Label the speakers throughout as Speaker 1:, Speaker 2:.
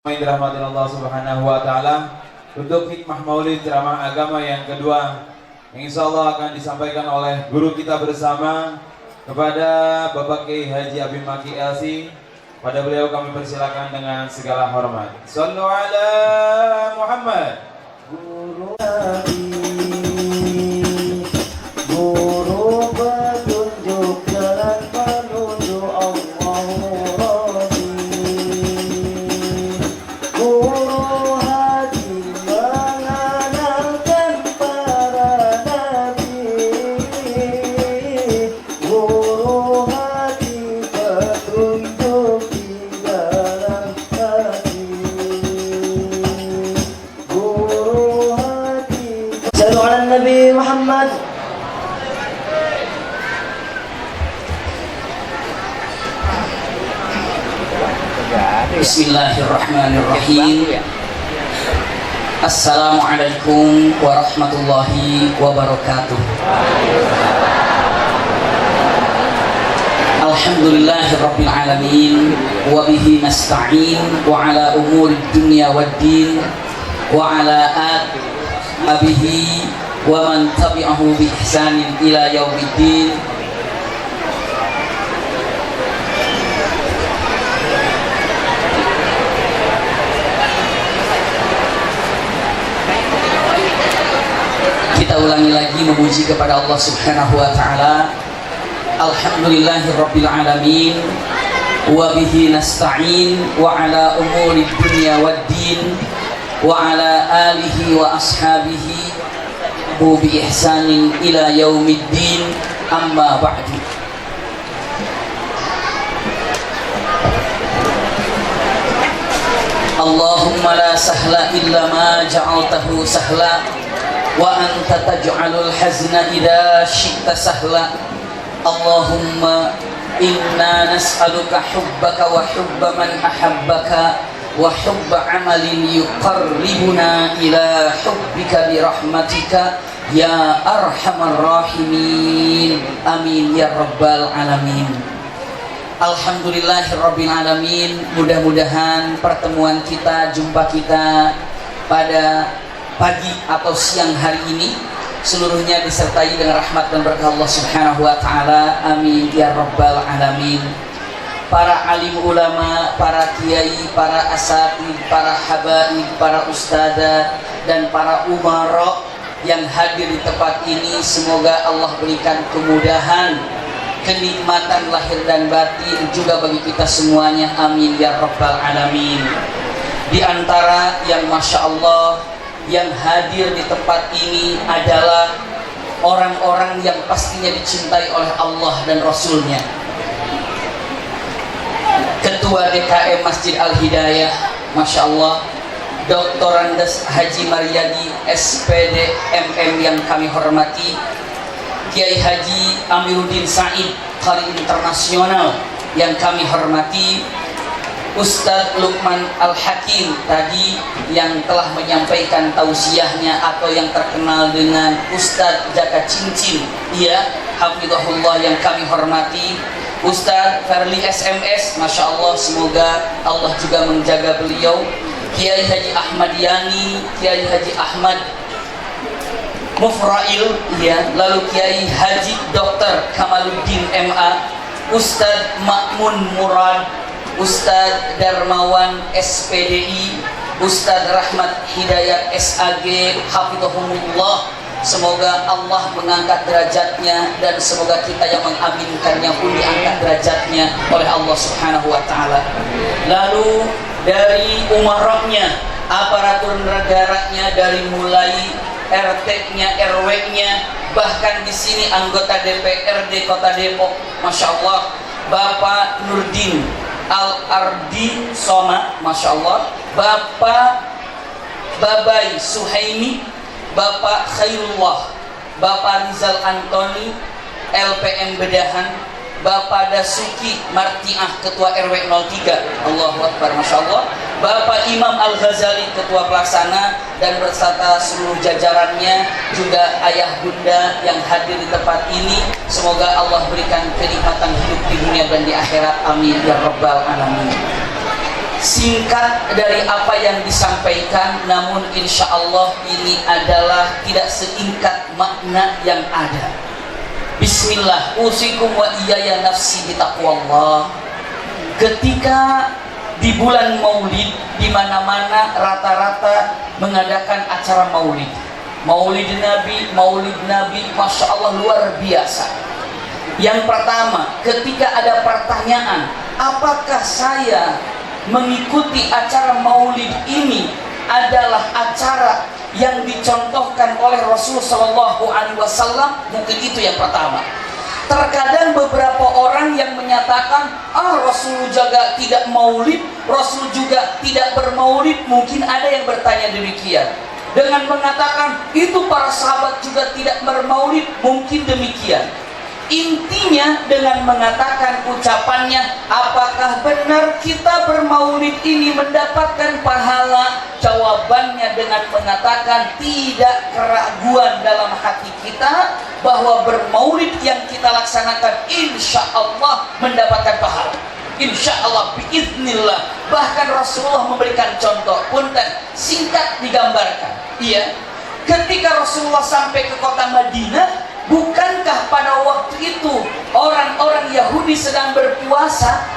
Speaker 1: Yang dirahmati Allah Subhanahu wa taala, untuk hikmah Maulid ceramah agama yang kedua yang insya Allah akan disampaikan oleh guru kita bersama kepada Bapak Kiai Haji Abi Maki LC. Pada beliau kami persilakan dengan segala hormat. Shallu ala Muhammad.
Speaker 2: Guru Guru petunjuk jalan menuju Allah. Guru hati mengenalkan para nabi. Guru hati petunjuk di dalam hati. Guru hati. Sallu ala Nabi Muhammad.
Speaker 3: Bismillahirrahmanirrahim. Assalamualaikum warahmatullahi wabarakatuh. Alhamdulillahirabbil alamin wa bihi nasta'in wa ala umuri dunya waddin wa ala abihi wa man tabi'ahu bi ihsanin ila yaumiddin. Kita ulangi lagi memuji kepada Allah Subhanahu wa taala. Alhamdulillahirabbil alamin wa bihi nasta'in wa ala umuri dunya waddin wa ala alihi wa ashabihi bi ihsanin ila yaumiddin, amma ba'du. Allahumma la sahla illa ma ja'altahu sahla wa anta taj'alul hazna idza syi'ta sahla. Allahumma inna nas'aluka hubbaka wa hubba man ahabbaka wa hubba amalin yuqarribuna ila hubbika bi rahmatika ya arhamar rahimin. Amin ya rabbal alamin. Alhamdulillahirabbil alamin. Mudah-mudahan pertemuan kita, jumpa kita pada pagi atau siang hari ini seluruhnya disertai dengan rahmat dan berkah Allah Subhanahu wa taala. Amin ya rabbal alamin. Para alim ulama, para kiai, para asatid, para habaib, para ustadzah dan para umara yang hadir di tempat ini, semoga Allah berikan kemudahan, kenikmatan lahir dan batin juga bagi kita semuanya. Amin ya rabbal alamin. Di antara yang masya Allah yang hadir di tempat ini adalah orang-orang yang pastinya dicintai oleh Allah dan Rasulnya. Ketua DKM Masjid Al-Hidayah, Masya Allah, Dr. Andes Haji Maryadi SPD MM yang kami hormati, Kiai Haji Amiruddin Said Qari Internasional yang kami hormati, Ustadz Lukman Al-Hakim tadi yang telah menyampaikan tausiahnya atau yang terkenal dengan Ustadz Jaka Cincin, ya, hafizahullah yang kami hormati. Ustadz Farli SMS, Masya Allah, semoga Allah juga menjaga beliau. Kiai Haji Ahmad Yani, Kiai Haji Ahmad Mufrail, ya, lalu Kiai Haji Dr. Kamaluddin MA, Ustadz Ma'mun Murad, Ustadz Darmawan SPDI, Ustadz Rahmat Hidayat SAG, hafizahumullah. Semoga Allah mengangkat derajatnya dan semoga kita yang mengaminkannya pun diangkat derajatnya oleh Allah Subhanahu wa taala. Lalu dari umaranya, aparatur negaranya, dari mulai RT-nya, RW-nya, bahkan di sini anggota DPRD Kota Depok, Masya Allah, Bapak Nurdin Al-Ardi Soma, Masya Allah, Bapak Babai Suhaimi, Bapak Khairullah, Bapak Rizal Antoni LPM Bedahan, Bapak Dasuki Martiah Ketua RW 03, Allahu Akbar, Masya Allah, Bapak Imam Al-Ghazali Ketua Pelaksana dan beserta seluruh jajarannya, juga ayah bunda yang hadir di tempat ini. Semoga Allah berikan kenikmatan hidup di dunia dan di akhirat. Amin ya rabbal alamin. singkat dari apa yang disampaikan, namun insya Allah ini adalah tidak seingat makna yang ada. Bismillah, usikum wa iyaya nafsi bitaqwallah. Ketika di bulan Maulid, di mana-mana rata-rata mengadakan acara Maulid, Maulid Nabi, masya Allah luar biasa. Yang pertama, ketika ada pertanyaan, apakah saya mengikuti acara Maulid ini adalah acara yang dicontohkan oleh Rasul Shallallahu Alaihi Wasallam? Mungkin itu yang pertama. Terkadang beberapa orang yang menyatakan, Rasul juga tidak maulid, Rasul juga tidak bermaulid. Mungkin ada yang bertanya demikian, dengan mengatakan itu para sahabat juga tidak bermaulid. Mungkin demikian. Intinya dengan mengatakan ucapannya, apakah benar kita bermaulid ini mendapatkan pahala? Jawabannya dengan mengatakan tidak keraguan dalam hati kita bahwa bermaulid yang kita laksanakan insya Allah mendapatkan pahala. Insya Allah, biiznillah. Bahkan Rasulullah memberikan contoh, punten singkat digambarkan. Iya, ketika Rasulullah sampai ke kota Madinah, bukankah pada waktu itu orang-orang Yahudi sedang berpuasa?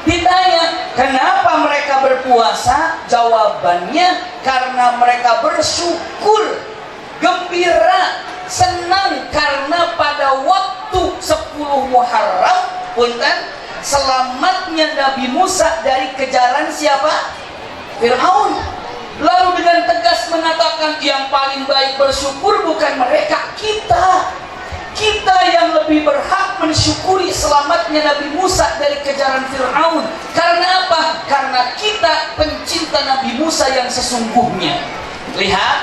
Speaker 3: Ditanya, kenapa mereka berpuasa? Jawabannya, karena mereka bersyukur, gembira, senang karena pada waktu 10 Muharram, punten, selamatnya Nabi Musa dari kejaran siapa? Fir'aun. Lalu dengan tegas mengatakan, yang paling baik bersyukur bukan mereka, kita yang lebih berhak mensyukuri selamatnya Nabi Musa dari kejaran Fir'aun. Karena apa? Karena kita pencinta Nabi Musa yang sesungguhnya. Lihat,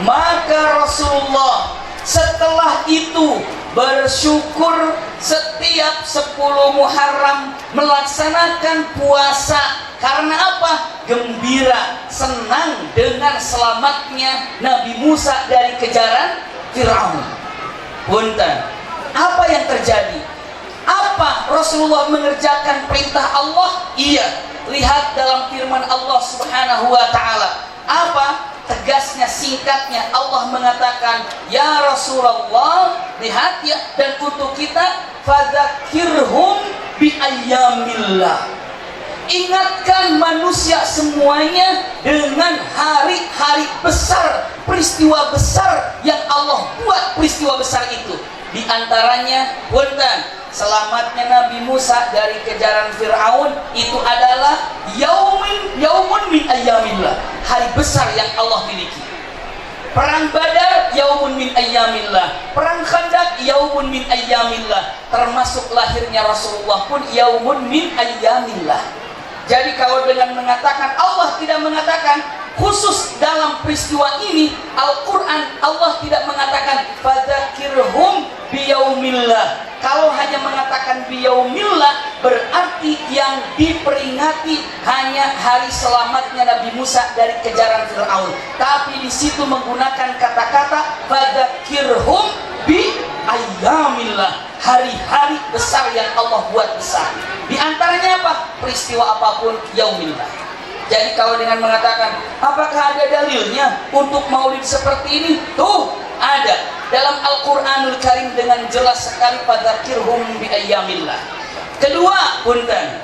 Speaker 3: maka Rasulullah setelah itu bersyukur setiap 10 Muharram melaksanakan puasa. Karena apa? Gembira, senang dengan selamatnya Nabi Musa dari kejaran Fir'aun. Punten, apa yang terjadi? Apa Rasulullah mengerjakan perintah Allah? Iya, lihat dalam firman Allah Subhanahu wa Ta'ala. Apa? Tegasnya, singkatnya Allah mengatakan, ya Rasulullah, lihat ya, dan untuk kita, fadzakirhum bi ayyamillah. Ingatkan manusia semuanya dengan hari-hari besar, peristiwa besar yang Allah buat. Peristiwa besar itu di antaranya, punten, selamatnya Nabi Musa dari kejaran Fir'aun. Itu adalah yaumun min ayyamillah, hari besar yang Allah miliki. Perang Badar yaumun min ayyamillah, perang Khandaq yaumun min ayyamillah, termasuk lahirnya Rasulullah pun yaumun min ayyamillah. Jadi kalau dengan mengatakan, Allah tidak mengatakan khusus dalam peristiwa ini, Al-Quran Allah tidak mengatakan fadzakirhum biyaumillah. Kalau hanya mengatakan biyaumillah, berarti yang diperingati hanya hari selamatnya Nabi Musa dari kejaran Fir'aun. Tapi di situ menggunakan kata-kata fadzakirhum bi ayyamillah, hari-hari besar yang Allah buat besar. Di antaranya apa? Peristiwa apapun yaumillah. Jadi kalau dengan mengatakan, apakah ada dalilnya untuk maulid seperti ini? Tuh, ada. Dalam Al-Quranul Karim dengan jelas sekali, fadzakirhum bi ayyamillah. Kedua, punten,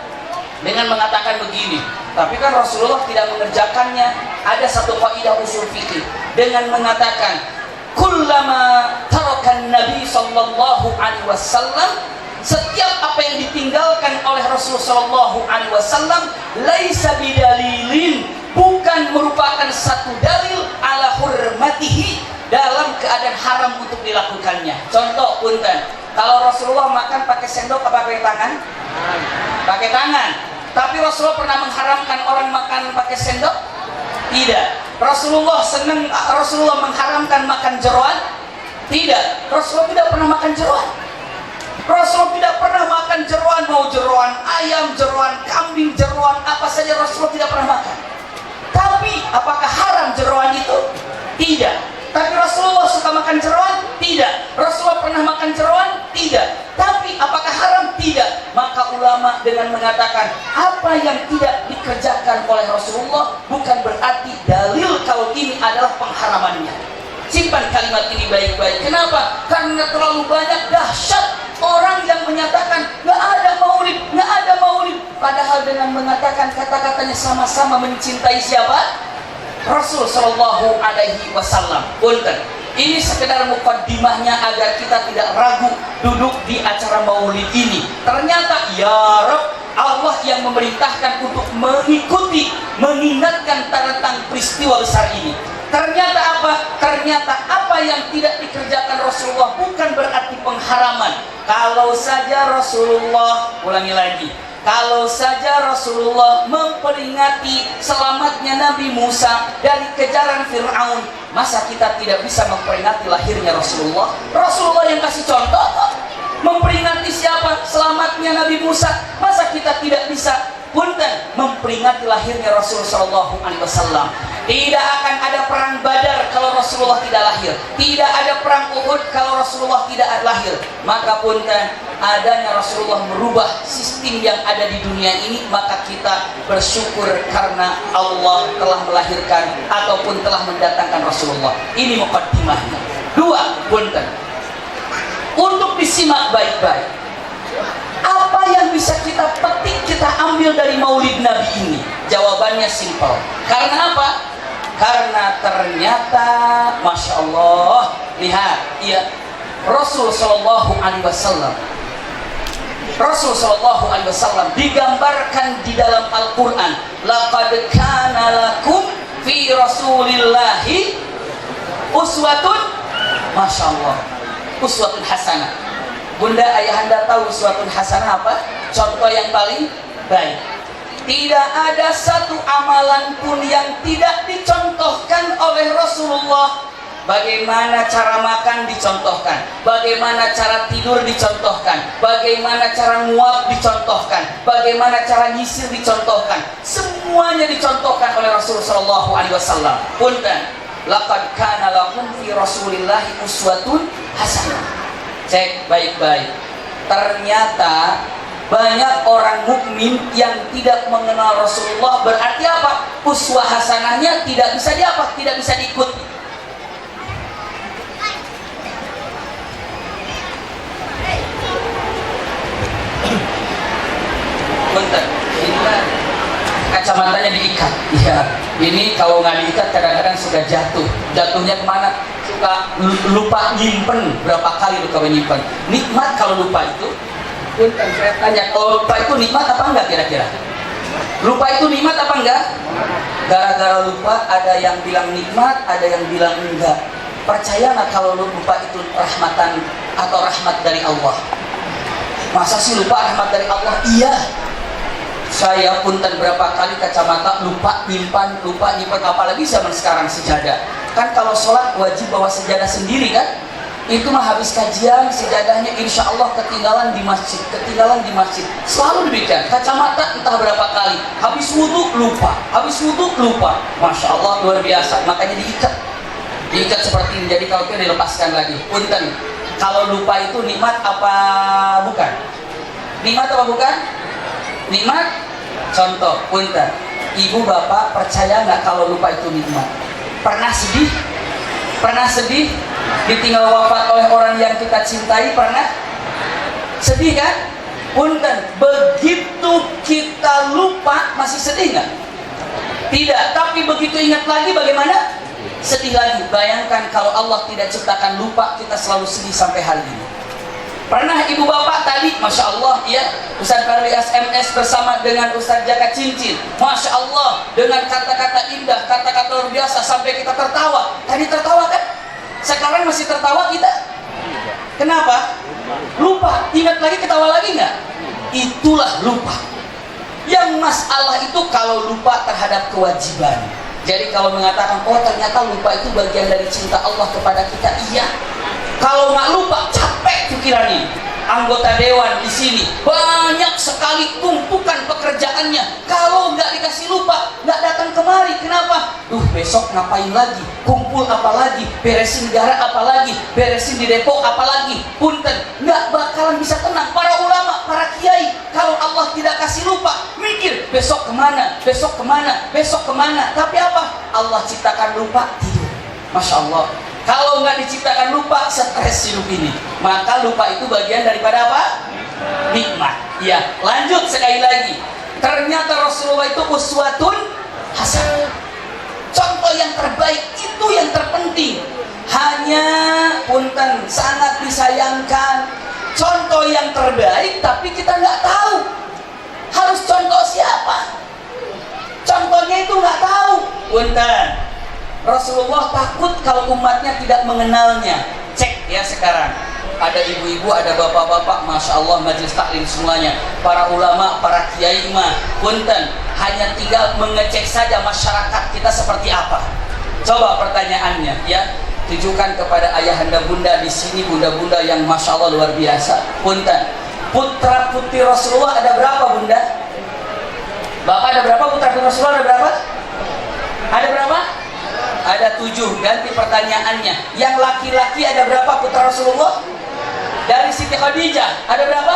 Speaker 3: dengan mengatakan begini, tapi kan Rasulullah tidak mengerjakannya. Ada satu kaidah usul fikih dengan mengatakan, kullama tarakan Nabi sallallahu alaihi wasallam, setiap apa yang ditinggalkan oleh Rasulullah sallallahu alaihi wasallam, laisa bidalilin, bukan merupakan satu dalil ala hurmatihi, dalam keadaan haram untuk dilakukannya. Contoh, punten, kalau Rasulullah makan pakai sendok apa pakai tangan? Pakai tangan. Tapi Rasulullah pernah mengharamkan orang makan pakai sendok? Tidak. Rasulullah mengharamkan makan jeroan? Tidak. Rasulullah tidak pernah makan jeroan. Rasulullah tidak pernah makan jeroan, mau jeroan ayam, jeroan kambing, jeroan apa saja Rasulullah tidak pernah makan. Tapi apakah haram jeroan itu? Tidak. Tapi Rasulullah suka makan jeroan? Tidak. Rasulullah pernah makan jeroan? Tidak. Tapi apakah haram? Tidak. Maka ulama dengan mengatakan apa yang tidak dikerjakan oleh Rasulullah bukan berarti dalil kalau ini adalah pengharamannya. Simpan kalimat ini baik-baik. Kenapa? Karena terlalu banyak dahsyat orang yang menyatakan nggak ada maulid, nggak ada maulid. Padahal dengan mengatakan kata-katanya sama-sama mencintai siapa? Rasul Shallallahu Alaihi Wasallam. Punten. Ini sekedar mukaddimahnya agar kita tidak ragu duduk di acara maulid ini. Ternyata ya Rabb, Allah yang memerintahkan untuk mengikuti, mengingatkan tentang peristiwa besar ini. Ternyata apa? Ternyata apa yang tidak dikerjakan Rasulullah bukan berarti pengharaman. Kalau saja Rasulullah, ulangi lagi, kalau saja Rasulullah memperingati selamatnya Nabi Musa dari kejaran Fir'aun, masa kita tidak bisa memperingati lahirnya Rasulullah? Rasulullah yang kasih contoh. Memperingati siapa? Selamatnya Nabi Musa. Masa kita tidak bisa punten memperingati lahirnya Rasul Shallallahu Alaihi Wasallam? Tidak akan ada perang Badar kalau Rasulullah tidak lahir. Tidak ada perang Uhud kalau Rasulullah tidak lahir. Maka punten, adanya Rasulullah merubah sistem yang ada di dunia ini, maka kita bersyukur karena Allah telah melahirkan ataupun telah mendatangkan Rasulullah. Ini mukaddimahnya. Dua, punten, untuk disimak baik-baik. Apa yang bisa kita petik, kita ambil dari maulid Nabi ini? Jawabannya simpel. Karena apa? Karena ternyata, Masya Allah, lihat, ya, Rasul Shallallahu Alaihi Wasallam, Rasul Shallallahu Alaihi Wasallam digambarkan di dalam Al-Quran. Laqad kana lakum fi Rasulillahi uswatun, Masya Allah, uswatun hasanah. Bunda, ayahanda tahu uswatun hasanah apa? Contoh yang paling baik. Tidak ada satu amalan pun yang tidak dicontohkan oleh Rasulullah. Bagaimana cara makan dicontohkan, bagaimana cara tidur dicontohkan, bagaimana cara nguap dicontohkan, bagaimana cara nyisir dicontohkan. Semuanya dicontohkan oleh Rasulullah Shallallahu Alaihi Wasallam. Punten, laqad kana lakum fi Rasulillahi uswatun hasanah. Cek baik-baik. Ternyata banyak orang mukmin yang tidak mengenal Rasulullah. Berarti apa? Uswah hasanahnya tidak bisa diapa? Tidak bisa diikuti. Bentar, ini kacamatanya diikat. Ya, ini kalau nggak diikat kadang-kadang suka jatuh. Jatuhnya kemana? Suka lupa nyimpen. Berapa kali lupa nyimpen? Nikmat kalau lupa itu. Bentar, saya tanya, kalau lupa itu nikmat apa enggak kira-kira? Lupa itu nikmat apa enggak? Gara-gara lupa ada yang bilang nikmat, ada yang bilang enggak. Percaya nggak kalau lupa itu rahmatan atau rahmat dari Allah? Masa sih lupa rahmat dari Allah? Iya. Saya punten berapa kali kacamata lupa nyimpan, apalagi zaman sekarang sejadah. Kan kalau sholat wajib bawa sejadah sendiri kan? Itu mah habis kajian sejadahnya insya Allah ketinggalan di masjid, selalu demikian. Kacamata entah berapa kali, habis wudhu lupa, Masya Allah luar biasa. Makanya diikat seperti ini. Jadi kalau kita dilepaskan lagi. Punten, kalau lupa itu nikmat apa bukan? Nikmat apa bukan? Nikmat. Contoh, punten, ibu bapak percaya nggak kalau lupa itu nikmat? Pernah sedih? Ditinggal wafat oleh orang yang kita cintai, pernah sedih kan? Punten, begitu kita lupa masih sedih nggak? Tidak, tapi begitu ingat lagi bagaimana? Sedih lagi. Bayangkan kalau Allah tidak ciptakan lupa, kita selalu sedih sampai hari ini. Pernah ibu bapak tadi, Masya Allah, ya, Ustaz Farli SMS bersama dengan Ustaz Jaka Cincin, Masya Allah, dengan kata-kata indah, kata-kata luar biasa, sampai kita tertawa. Tadi tertawa kan? Sekarang masih tertawa kita? Kenapa? Lupa. Ingat lagi, ketawa lagi nggak? Itulah lupa. Yang masalah itu kalau lupa terhadap kewajiban. Jadi kalau mengatakan, oh ternyata lupa itu bagian dari cinta Allah kepada kita, iya. Kalau nggak lupa, capek pikirannya. Anggota dewan di sini banyak sekali tumpukan pekerjaannya. Kalau nggak dikasih lupa, nggak datang kemari. Kenapa? Besok ngapain lagi? Kumpul apa lagi? Beresin negara apa lagi? Beresin di depo apa lagi? Punten, nggak bakalan bisa tenang. Para ulama para kiai kalau Allah tidak kasih lupa, mikir besok kemana, besok kemana, besok kemana. Tapi apa? Allah ciptakan lupa, tidur. Masya Allah. Kalau nggak diciptakan lupa, stres hidup ini. Maka lupa itu bagian daripada apa? Nikmat. Ya, lanjut sekali lagi. Ternyata Rasulullah itu uswatun hasanah. Contoh yang terbaik, itu yang terpenting. Hanya punten sangat disayangkan contoh yang terbaik tapi kita nggak tahu harus contoh siapa. Contohnya itu nggak tahu. Punten, Rasulullah takut kalau umatnya tidak mengenalnya. Cek ya sekarang, ada ibu-ibu, ada bapak-bapak, masya Allah, majelis taklim semuanya, para ulama, para kiai mah, punten, hanya tinggal mengecek saja masyarakat kita seperti apa. Coba pertanyaannya ya, tujukan kepada ayahanda bunda di sini, bunda-bunda yang masya Allah luar biasa. Punten, putra putri Rasulullah ada berapa bunda? Bapak ada berapa? Putra putri Rasulullah ada berapa? Ada berapa? Ada 7. Ganti pertanyaannya, yang laki-laki ada berapa putra Rasulullah? Dari Siti Khadijah ada berapa?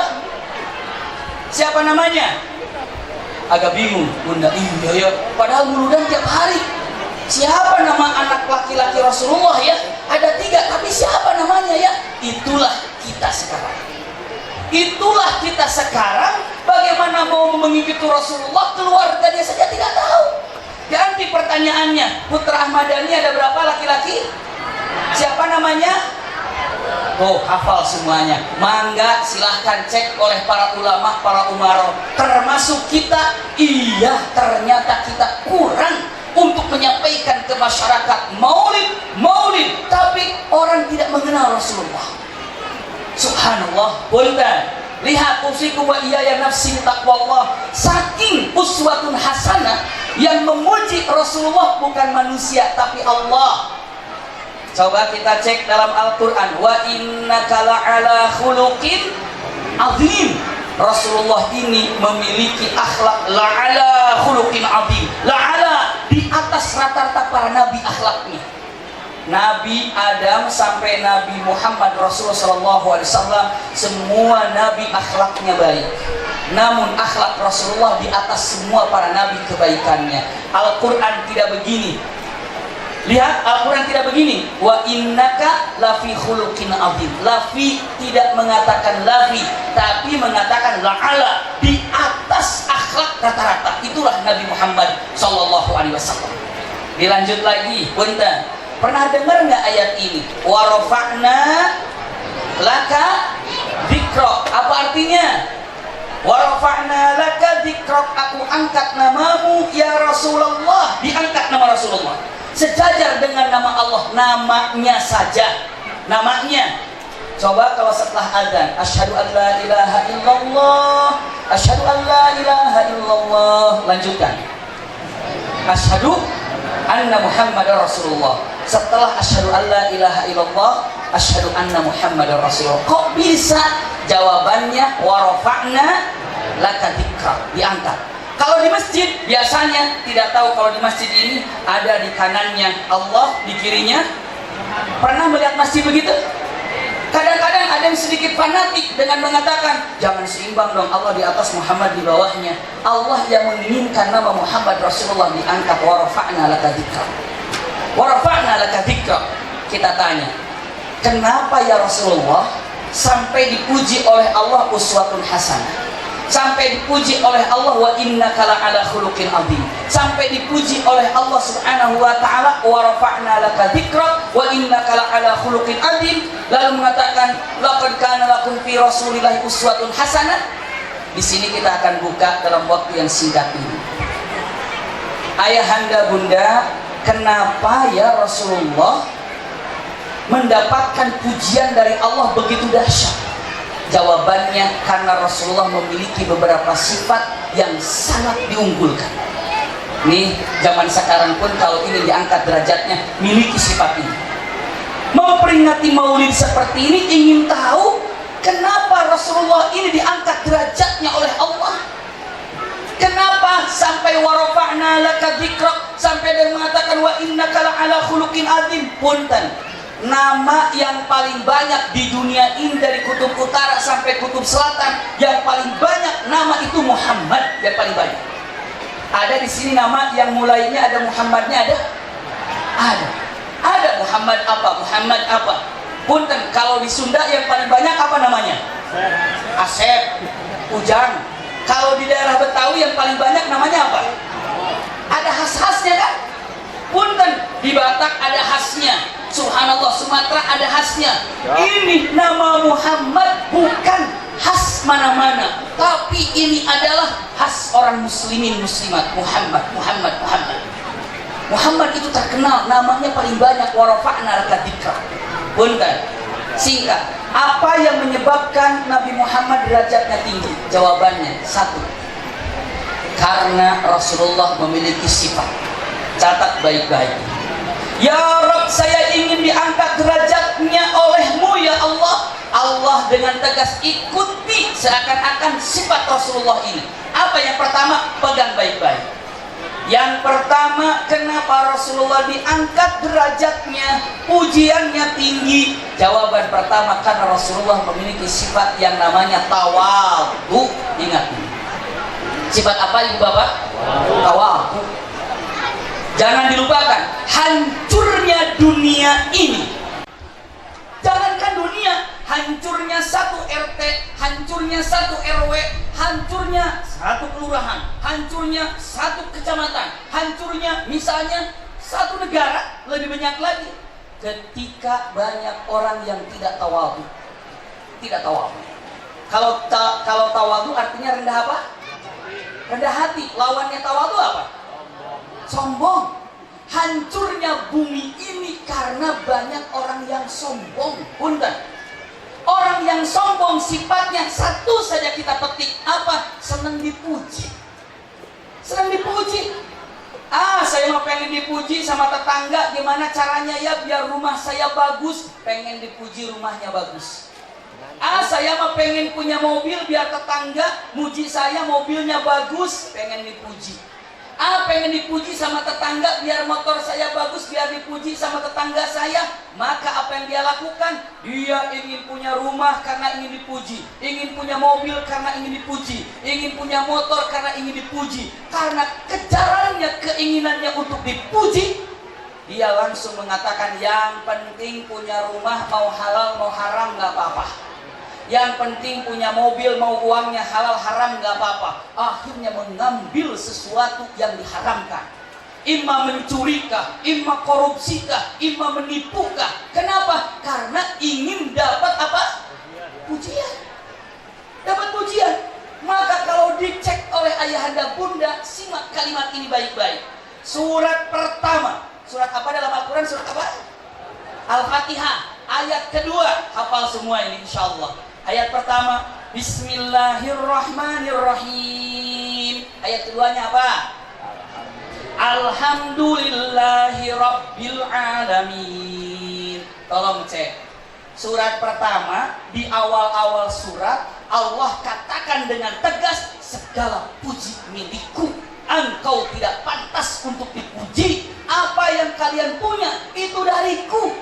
Speaker 3: Siapa namanya? Agak bingung bunda. Iya ya, padahal muludan tiap hari. Siapa nama anak laki-laki Rasulullah ya? Ada 3, tapi siapa namanya ya? Itulah kita sekarang. Itulah kita sekarang. Bagaimana mau mengikuti Rasulullah, keluarganya saja tidak tahu. Ganti pertanyaannya, putra Ahmadani ada berapa laki-laki? Siapa namanya? Oh, hafal semuanya. Mangga silahkan cek oleh para ulama, para umaro, termasuk kita. Iya, ternyata kita kurang untuk menyampaikan ke masyarakat maulid, tapi orang tidak mengenal Rasulullah. Subhanallah. Punten, lihat usikum wa iyaya nafsi taqwallah. Saking uswatun hasanah yang memuji Rasulullah bukan manusia tapi Allah. Coba kita cek dalam Al-Quran, wa innaka la'ala khuluqin azim. Rasulullah ini memiliki akhlak la'ala khuluqin azim. La'ala, di atas rata-rata para nabi akhlaknya. Nabi Adam sampai Nabi Muhammad Rasulullah SAW, semua nabi akhlaknya baik. Namun akhlak Rasulullah di atas semua para nabi kebaikannya. Al-Quran tidak begini. Lihat, Al-Quran tidak begini. Wa innaka lafi khuluqin azim. Lafi tidak mengatakan lafi, tapi mengatakan la'ala, di atas akhlak rata-rata. Itulah Nabi Muhammad SAW. Dilanjut lagi, punten. Pernah dengar nggak ayat ini? Wa rafa'na laka dzikrak. Apa artinya? Wa rafa'na laka dzikrak, aku angkat namamu ya Rasulullah. Diangkat nama Rasulullah sejajar dengan nama Allah, namanya saja, namanya. Coba kalau setelah azan, asyhadu an la ilaha illallah, asyhadu an la ilaha illallah, lanjutkan, asyhadu anna Muhammadar Rasulullah. Setelah asyhadu an la ilaha illallah, asyhadu anna Muhammadar Rasulullah. Kok bisa? Jawabannya wa rafa'na laka dzikrak, diangkat. Kalau di masjid biasanya tidak tahu kalau di masjid ini ada di kanannya Allah, di kirinya. Pernah melihat masjid begitu? Kadang-kadang ada yang sedikit fanatik dengan mengatakan jangan seimbang dong, Allah di atas Muhammad di bawahnya. Allah yang menginginkan nama Muhammad Rasulullah diangkat. Wa rafa'na laka dzikrak, wa rafa'na laka dzikrak. Kita tanya, kenapa ya Rasulullah sampai dipuji oleh Allah uswatun hasanah? Sampai dipuji oleh Allah wa innaka la'ala khuluqin azim. Sampai dipuji oleh Allah Subhanahu wa taala wa rafa'na laka dzikrak wa innaka la'ala khuluqin azim. Lalu mengatakan laqad kana lakum fi Rasulillahi uswatun hasanah. Di sini kita akan buka dalam waktu yang singkat ini. Ayahanda bunda, kenapa ya Rasulullah mendapatkan pujian dari Allah begitu dahsyat? Jawabannya karena Rasulullah memiliki beberapa sifat yang sangat diunggulkan. Nih, zaman sekarang pun kalau ini diangkat derajatnya, miliki sifat ini. Memperingati maulid seperti ini, ingin tahu kenapa Rasulullah ini diangkat derajatnya oleh Allah. Kenapa sampai wa rafa'na laka dzikrak, sampai dia mengatakan wa innaka la'ala khuluqin azim. Punten, nama yang paling banyak di dunia ini dari kutub utara sampai kutub selatan, yang paling banyak nama itu Muhammad, yang paling banyak. Ada di sini nama yang mulainya ada Muhammadnya, ada? Ada Muhammad apa? Muhammad apa? Punten, kalau di Sunda yang paling banyak apa namanya? Asep, Ujang. Kalau di daerah Betawi yang paling banyak namanya apa? Ada khas-khasnya kan? Punten, di Batak ada khasnya. Subhanallah, Sumatera ada khasnya. Ini nama Muhammad bukan khas mana-mana, tapi ini adalah khas orang muslimin muslimat. Muhammad itu terkenal, namanya paling banyak. Wa rafa'na laka dzikra. Punten, singkat, apa yang menyebabkan Nabi Muhammad derajatnya tinggi? Jawabannya satu, karena Rasulullah memiliki sifat. Catat baik-baik. Ya Rabb, saya ingin diangkat derajatnya olehmu ya Allah. Allah dengan tegas ikuti seakan-akan sifat Rasulullah ini. Apa yang pertama? Pegang baik-baik. Yang pertama, kenapa Rasulullah diangkat derajatnya, pujiannya tinggi? Jawaban pertama, karena Rasulullah memiliki sifat yang namanya tawadhu. Ingat, sifat apa ibu bapak? Tawadhu. Jangan dilupakan, hancurnya dunia ini. Jangankan dunia, hancurnya satu RT, hancurnya satu RW, hancurnya satu kelurahan, hancurnya satu kecamatan, hancurnya misalnya satu negara, lebih banyak lagi ketika banyak orang yang tidak tawadhu. Tidak tawadhu. Kalau tawadhu artinya rendah apa? Rendah hati. Lawannya tawadhu apa? Sombong. Hancurnya bumi ini karena banyak orang yang sombong. Punten, orang yang sombong sifatnya satu saja kita petik, apa? Senang dipuji. Senang dipuji. Saya mau pengen dipuji sama tetangga, gimana caranya ya biar rumah saya bagus? Pengen dipuji rumahnya bagus. Saya mau pengen punya mobil biar tetangga muji saya mobilnya bagus, pengen dipuji. Pengen dipuji sama tetangga biar motor saya bagus, biar dipuji sama tetangga saya. Maka apa yang dia lakukan? Dia ingin punya rumah karena ingin dipuji, ingin punya mobil karena ingin dipuji, ingin punya motor karena ingin dipuji. Karena kejarannya, keinginannya untuk dipuji, dia langsung mengatakan, yang penting punya rumah, mau halal mau haram gak apa-apa. Yang penting punya mobil, mau uangnya halal haram gak apa-apa. Akhirnya mengambil sesuatu yang diharamkan. Imma mencurikah, imma korupsikah, imma menipukah. Kenapa? Karena ingin dapat apa? Pujian. Dapat pujian. Maka kalau dicek oleh ayahanda bunda, simak kalimat ini baik-baik. Surat pertama, surat apa dalam Al-Quran? Surat apa? Al-Fatihah. Ayat kedua, hafal semua ini insyaallah. Ayat pertama, Bismillahirrahmanirrahim. Ayat keduanya apa? Alhamdulillahi Rabbil Alamin. Tolong cek. Surat pertama, di awal-awal surat, Allah katakan dengan tegas, segala puji milikku. Engkau tidak pantas untuk dipuji. Apa yang kalian punya, itu dariku.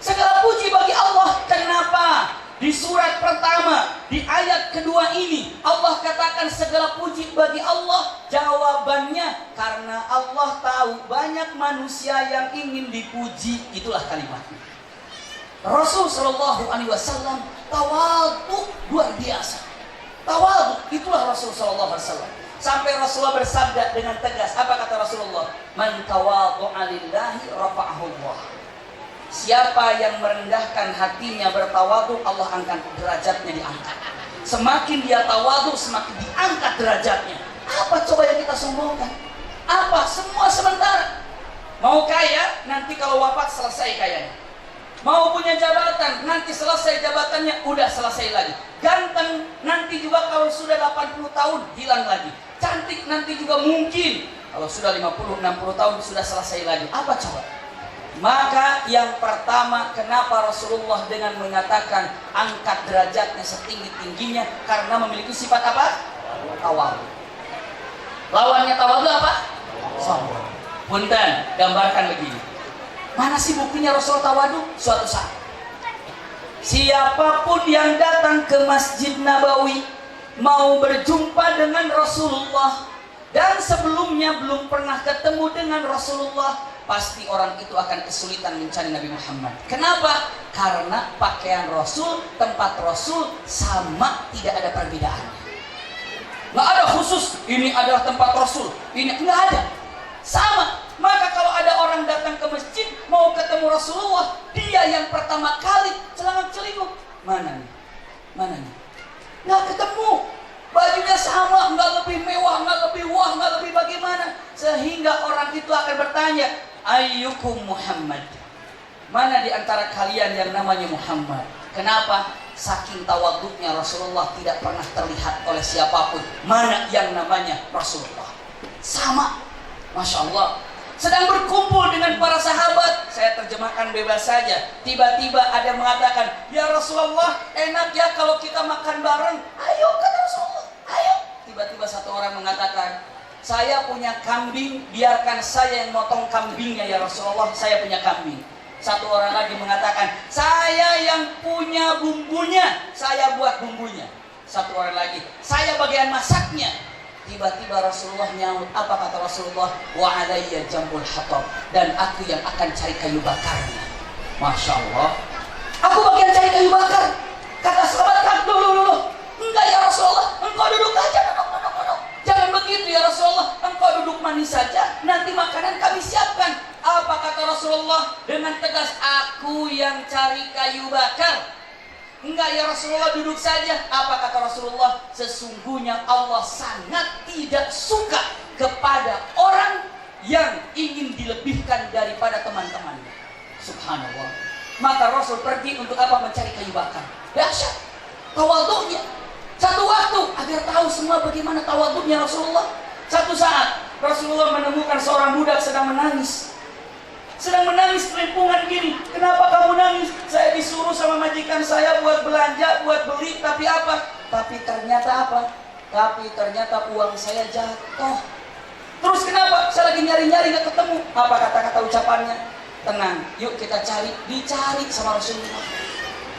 Speaker 3: Segala puji bagi Allah. Kenapa? Di surat pertama, di ayat kedua ini, Allah katakan segala puji bagi Allah. Jawabannya, karena Allah tahu banyak manusia yang ingin dipuji. Itulah kalimatnya. Rasul Shallallahu Alaihi Wasallam tawadhu luar biasa. Tawadhu, itulah Rasul Shallallahu Alaihi Wasallam. Sampai Rasulullah bersabda dengan tegas, apa kata Rasulullah? Man tawadhu'a lillahi rafa'ahu Allah. Siapa yang merendahkan hatinya bertawadhu, Allah angkat derajatnya, diangkat. Semakin dia tawadhu, semakin diangkat derajatnya. Apa coba yang kita sombongkan? Apa? Semua sementara. Mau kaya, nanti kalau wafat selesai kayanya. Mau punya jabatan, nanti selesai jabatannya, udah selesai lagi. Ganteng, nanti juga kalau sudah 80 tahun, hilang lagi. Cantik nanti juga mungkin, kalau sudah 50-60 tahun, sudah selesai lagi. Apa coba? Maka yang pertama, kenapa Rasulullah dengan mengatakan angkat derajatnya setinggi-tingginya? Karena memiliki sifat apa? Tawadhu. Lawannya tawadhu apa? Sombong. Punten, gambarkan begini. Mana sih buktinya Rasul tawadu? Suatu saat, siapapun yang datang ke Masjid Nabawi mau berjumpa dengan Rasulullah dan sebelumnya belum pernah ketemu dengan Rasulullah, pasti orang itu akan kesulitan mencari Nabi Muhammad. Kenapa? Karena pakaian Rasul, tempat Rasul sama, tidak ada perbedaan. Nggak ada khusus, ini adalah tempat Rasul, ini nggak ada, sama. Maka kalau ada orang datang ke masjid mau ketemu Rasulullah, dia yang pertama kali celangak-celinguk, mana nih? Mana nih? Nggak ketemu. Bajunya sama, nggak lebih mewah, nggak lebih wah, nggak lebih bagaimana, sehingga orang itu akan bertanya, ayyukum Muhammad? Mana di antara kalian yang namanya Muhammad? Kenapa? Saking tawaduknya Rasulullah tidak pernah terlihat oleh siapapun mana yang namanya Rasulullah. Sama, Masya Allah. Sedang berkumpul dengan para sahabat, saya terjemahkan bebas saja. Tiba-tiba ada yang mengatakan, ya Rasulullah, enak ya kalau kita makan bareng. Ayo kata Rasulullah, ayo. Tiba-tiba satu orang mengatakan, saya punya kambing, biarkan saya yang motong kambingnya ya Rasulullah, saya punya kambing. Satu orang lagi mengatakan, saya yang punya bumbunya, saya buat bumbunya. Satu orang lagi, saya bagian masaknya. Tiba-tiba Rasulullah nyaut, apa kata Rasulullah? Wa alayya jambul hatab, dan aku yang akan cari kayu bakarnya. Masya Allah, aku bagian cari kayu bakar. Kata sahabat, dulu. Enggak ya Rasulullah, engkau duduk aja, duduk. Jangan begitu ya Rasulullah, engkau duduk manis saja, nanti makanan kami siapkan. Apa kata Rasulullah dengan tegas? Aku yang cari kayu bakar. Enggak ya Rasulullah, duduk saja. Apa kata Rasulullah? Sesungguhnya Allah sangat tidak suka kepada orang yang ingin dilebihkan daripada teman-temannya. Subhanallah. Maka Rasul pergi untuk apa? Mencari kayu bakar. Dahsyat tawadhunya. Satu waktu, agar tahu semua bagaimana tawadhunya Rasulullah, satu saat Rasulullah menemukan seorang budak sedang menangis. Sedang menangis kelimpungan gini. Kenapa kamu nangis? Saya disuruh sama majikan saya buat belanja, buat beli, tapi apa? Tapi ternyata apa? Tapi ternyata uang saya jatuh. Terus kenapa? Saya lagi nyari-nyari gak ketemu. Apa kata-kata ucapannya? Tenang, yuk kita cari. Dicari sama Rasulullah.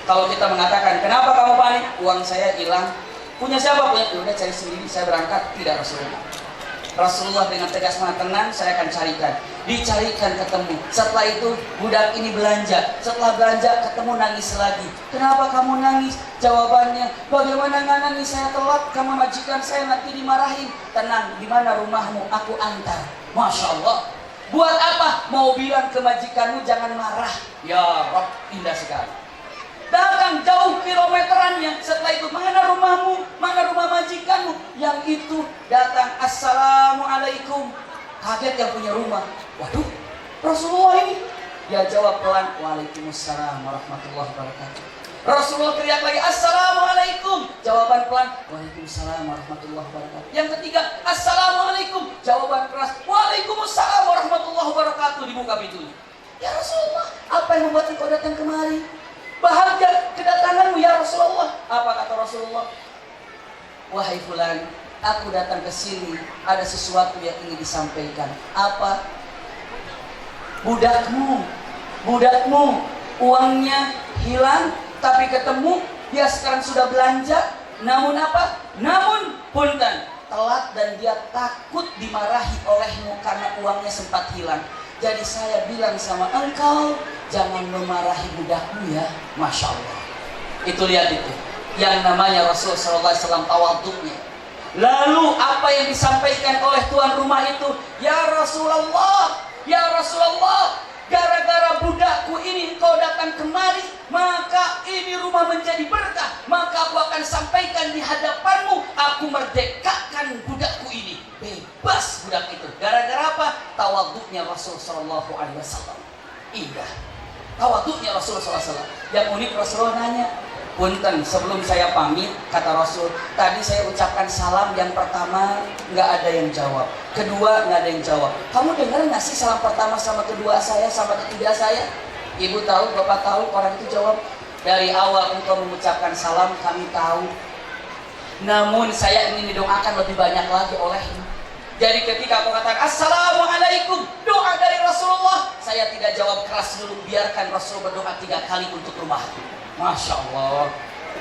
Speaker 3: Kalau kita mengatakan, kenapa kamu panik? Uang saya hilang. Punya siapa? Punya. Ya udah cari sendiri, saya berangkat. Tidak Rasulullah. Rasulullah dengan tegas mengatakan, tenang, saya akan carikan. Dicarikan, ketemu. Setelah itu budak ini belanja. Setelah belanja ketemu, nangis lagi. Kenapa kamu nangis? Jawabannya, bagaimana nggak nangis? Saya telat, kamu majikan saya nanti dimarahin. Tenang, di mana rumahmu? Aku antar. Masya Allah. Buat apa? Mau bilang ke majikanmu jangan marah. Ya Rabb, indah sekali. Datang jauh kilometerannya. Setelah itu, mana rumahmu? Mana rumah majikanmu? Yang itu datang, assalamualaikum. Kaget yang punya rumah. Waduh, Rasulullah ini. Dia jawab pelan, waalaikumsalam warahmatullahi wabarakatuh. Rasulullah teriak lagi, assalamualaikum. Jawaban pelan, waalaikumsalam warahmatullahi wabarakatuh. Yang ketiga, assalamualaikum. Jawaban keras, waalaikumsalam warahmatullahi wabarakatuh. Dibuka pintunya. Ya Rasulullah, apa yang membuat engkau datang kemari? Bahagia kedatanganmu ya Rasulullah. Apa kata Rasulullah? Wahai fulan, aku datang ke sini ada sesuatu yang ingin disampaikan. Apa? Budakmu uangnya hilang, tapi ketemu dia sekarang sudah belanja. Namun apa? Namun punten, telat dan dia takut dimarahi olehmu karena uangnya sempat hilang. Jadi saya bilang sama engkau, jangan memarahi budakmu ya. Masya Allah. Itu lihat itu, yang namanya Rasulullah SAW tawaduknya. Lalu apa yang disampaikan oleh tuan rumah itu? Ya Rasulullah, gara-gara budakku ini engkau datang kemari, maka ini rumah menjadi berkah. Maka aku akan sampaikan di hadapanmu, aku merdekakan budakku ini. Bebas budak itu. Gara-gara apa? Tawaduknya Rasulullah SAW. Indah. Tawaduknya Rasulullah SAW. Yang unik, Rasulullah nanya, punten, sebelum saya pamit, kata Rasul, tadi saya ucapkan salam, yang pertama nggak ada yang jawab, kedua nggak ada yang jawab. Kamu dengar nggak sih salam pertama sama kedua saya, sama ketiga saya? Ibu tahu, bapak tahu. Orang itu jawab, dari awal engkau mengucapkan salam kami tahu, namun saya ingin didoakan lebih banyak lagi olehmu. Jadi ketika aku katakan Assalamualaikum, doa dari Rasulullah, saya tidak jawab keras dulu, biarkan Rasul berdoa 3 kali untuk rumahku. Masya Allah,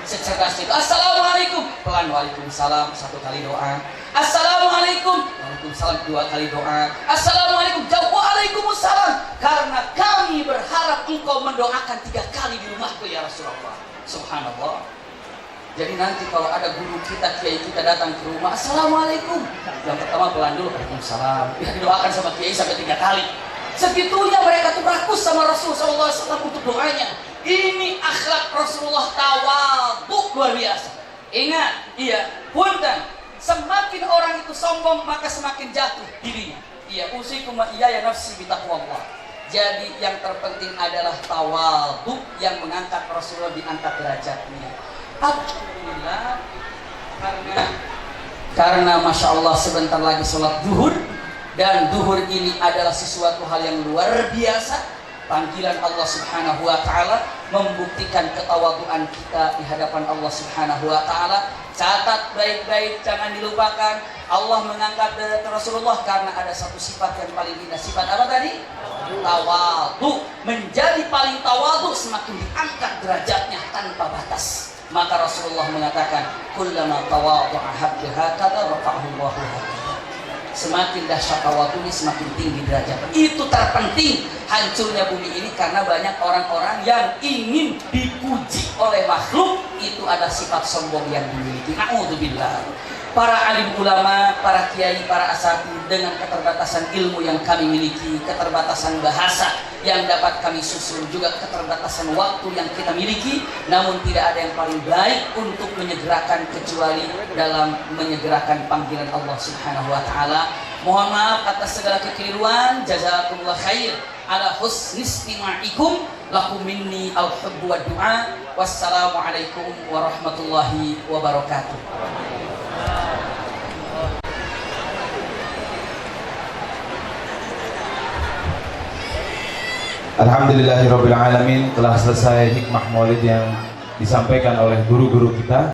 Speaker 3: secerdas itu. Assalamualaikum, pelan, waalaikumsalam, 1 kali doa. Assalamualaikum, waalaikumsalam, 2 kali doa. Assalamualaikum, jawab waalaikumsalam, karena kami berharap engkau mendoakan 3 kali di rumahku ya Rasulullah. Subhanallah. Jadi nanti kalau ada guru kita, kiai kita datang ke rumah, Assalamualaikum, yang pertama pelan dulu, waalaikumsalam, ya didoakan sama kiai sampai 3 kali. Segitunya mereka tuh rakus sama Rasulullah SAW untuk doanya. Ini akhlak Rasulullah, tawadhu luar biasa. Ingat, punten, semakin orang itu sombong maka semakin jatuh dirinya. Usikum wa iyaya nafsi bitaqwallah. Jadi yang terpenting adalah tawadhu yang mengangkat Rasulullah, diangkat derajatnya. Alhamdulillah, karena Masya Allah sebentar lagi sholat duhur, dan duhur ini adalah sesuatu hal yang luar biasa. Panggilan Allah Subhanahu wa Ta'ala membuktikan ketawaduan kita di hadapan Allah Subhanahu wa Ta'ala. Catat baik-baik, jangan dilupakan. Allah mengangkat derajat Rasulullah karena ada satu sifat yang paling indah. Sifat apa tadi? Tawadhu. Menjadi paling tawadhu, semakin diangkat derajatnya tanpa batas. Maka Rasulullah mengatakan, kullama tawadhu'a habdu hakadha rafa'ahu Allahu hakadha. Semakin dahsyat tawadhunya, semakin tinggi derajat. Itu terpenting. Hancurnya bumi ini karena banyak orang-orang yang ingin dipuji oleh makhluk. Itu ada sifat sombong yang dimiliki. Na'udzubillah. Para alim ulama, para kiai, para asatidz, dengan keterbatasan ilmu yang kami miliki, keterbatasan bahasa yang dapat kami susun, juga keterbatasan waktu yang kita miliki, namun tidak ada yang paling baik untuk menyegerakan kecuali dalam menyegerakan panggilan Allah Subhanahu wa Ta'ala. Mohon maaf atas segala kekeliruan. Jazakumullah khair ala husni istima'ikum. Lakum minni al-hubbu wa du'a. Wassalamualaikum warahmatullahi wabarakatuh.
Speaker 1: Alhamdulillahirabbil alamin, telah selesai hikmah maulid yang disampaikan oleh guru-guru kita.